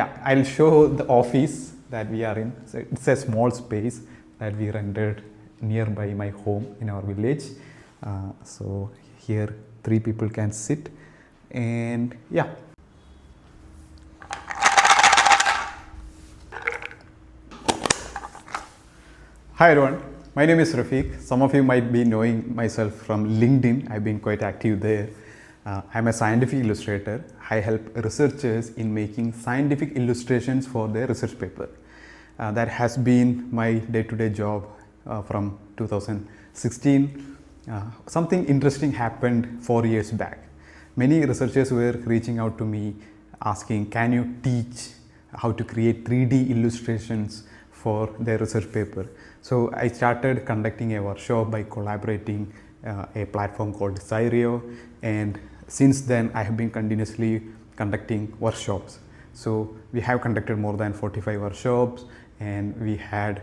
Yeah, I'll show the office that we are in. So it's a small space that we rented nearby my home in our village. So here 3 people can sit, and yeah. Hi everyone, my name is Rafiq. Some of you might be knowing myself from LinkedIn. I've been quite active there. I'm a scientific illustrator. I help researchers in making scientific illustrations for their research paper. That has been my day-to-day job from 2016. Something interesting happened 4 years back. Many researchers were reaching out to me asking, can you teach how to create 3D illustrations for their research paper? So I started conducting a workshop by collaborating a platform called Scidart, and since then I have been continuously conducting workshops. So we have conducted more than 45 workshops, and we had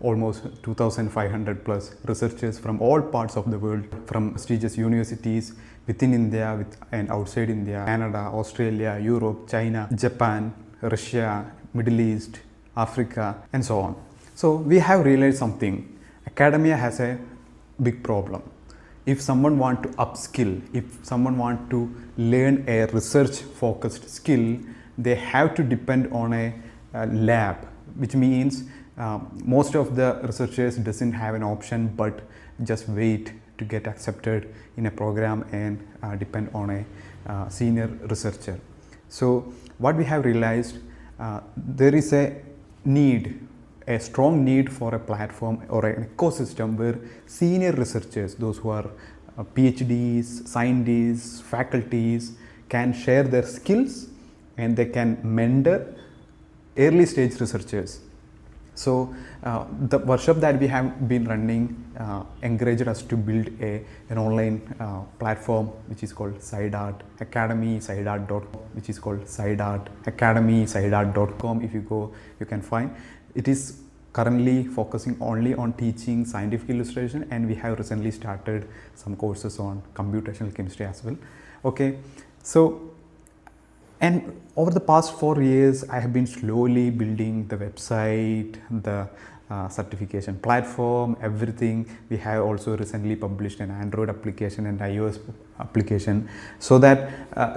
almost 2,500 plus researchers from all parts of the world, from prestigious universities within India and outside India, Canada, Australia, Europe, China, Japan, Russia, Middle East, Africa, and so on. So we have realized something. Academia has a big problem. If someone wants to upskill, if someone wants to learn a research focused skill, they have to depend on a lab, which means most of the researchers doesn't have an option but just wait to get accepted in a program and depend on a senior researcher. So what we have realized, there is a strong need for a platform or an ecosystem where senior researchers, those who are PhDs, scientists, faculties, can share their skills and they can mentor early stage researchers. So the workshop that we have been running encouraged us to build an online platform which is called Scidart Academy, Scidart.com, which is called Scidart Academy, Scidart.com. If you go, you can find. It is currently focusing only on teaching scientific illustration, and we have recently started some courses on computational chemistry as well. Okay, so and over the past 4 years, I have been slowly building the website, the certification platform, everything. We have also recently published an Android application and iOS application so that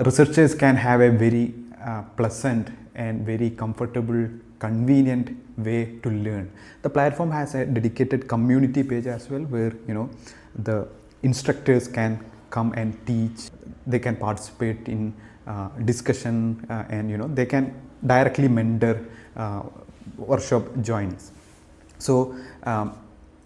researchers can have a very pleasant and very comfortable, convenient way to learn. The platform has a dedicated community page as well, where the instructors can come and teach. They can participate in discussion, and they can directly mentor workshop joinees. So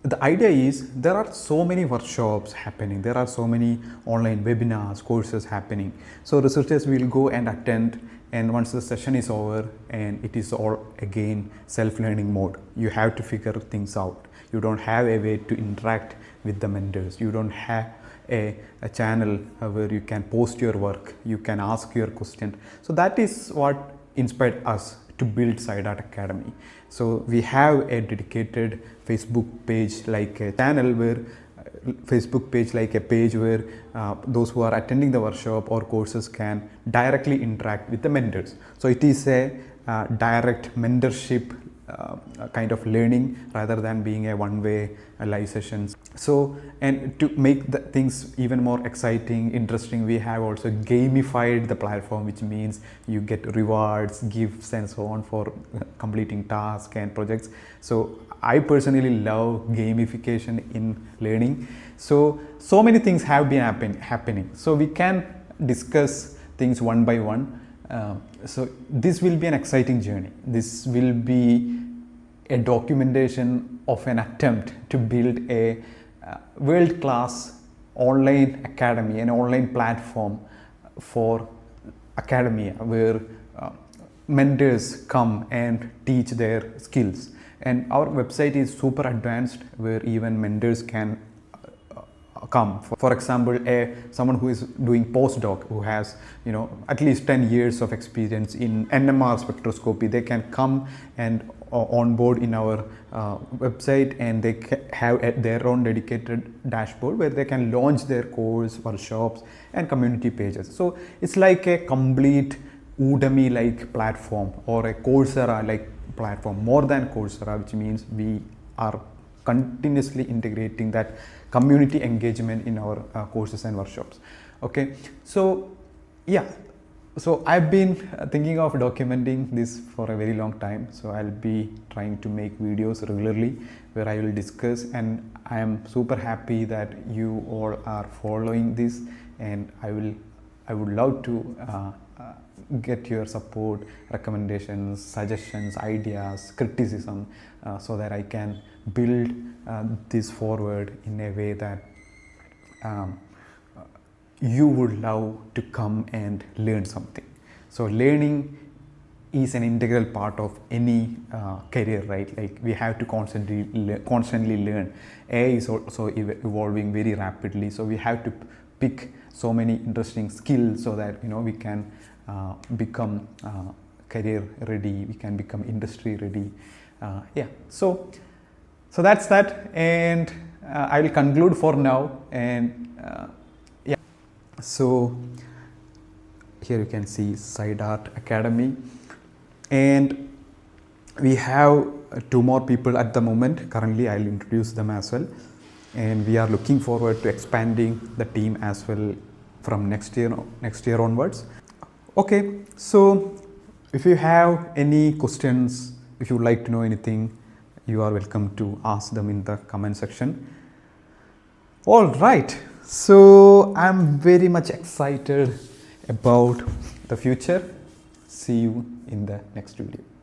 the idea is there are so many workshops happening, there are so many online webinars, courses happening. So researchers will go and attend, and once the session is over and it is all again self-learning mode, you have to figure things out. You don't have a way to interact with the mentors. You don't have a channel where you can post your work, you can ask your question. So that is what inspired us to build Scidart Academy. So we have a dedicated Facebook page, like a channel where those who are attending the workshop or courses can directly interact with the mentors. So it is a direct mentorship kind of learning rather than being a one-way live sessions. So, and to make the things even more exciting, interesting, we have also gamified the platform, which means you get rewards, gifts, and so on for completing tasks and projects. So I personally love gamification in learning. So many things have been happening. So we can discuss things one by one. So this will be an exciting journey. This will be a documentation of an attempt to build a world-class online academy, an online platform for academia, where mentors come and teach their skills. And our website is super advanced, where even mentors can come. For example, someone who is doing postdoc, who has at least 10 years of experience in NMR spectroscopy, they can come and on board in our website, and they have their own dedicated dashboard where they can launch their course, workshops, and community pages. So it's like a complete Udemy like platform or a Coursera like platform, more than Coursera, which means we are continuously integrating that community engagement in our courses and workshops. Okay, so yeah, so I've been thinking of documenting this for a very long time, so I'll be trying to make videos regularly where I will discuss, and I am super happy that you all are following this, and I would love to get your support, recommendations, suggestions, ideas, criticism, so that I can build this forward in a way that you would love to come and learn something. So learning is an integral part of any career, right? Like we have to constantly learn. AI is also evolving very rapidly, so we have to pick so many interesting skills so that we can become career ready, we can become industry ready. So that's that, and I will conclude for now. And so here you can see Scidart Academy, and we have two more people at the moment. Currently I'll introduce them as well, and we are looking forward to expanding the team as well from next year onwards. Okay, so if you have any questions, if you would like to know anything, you are welcome to ask them in the comment section. All right, so I'm very much excited about the future. See you in the next video.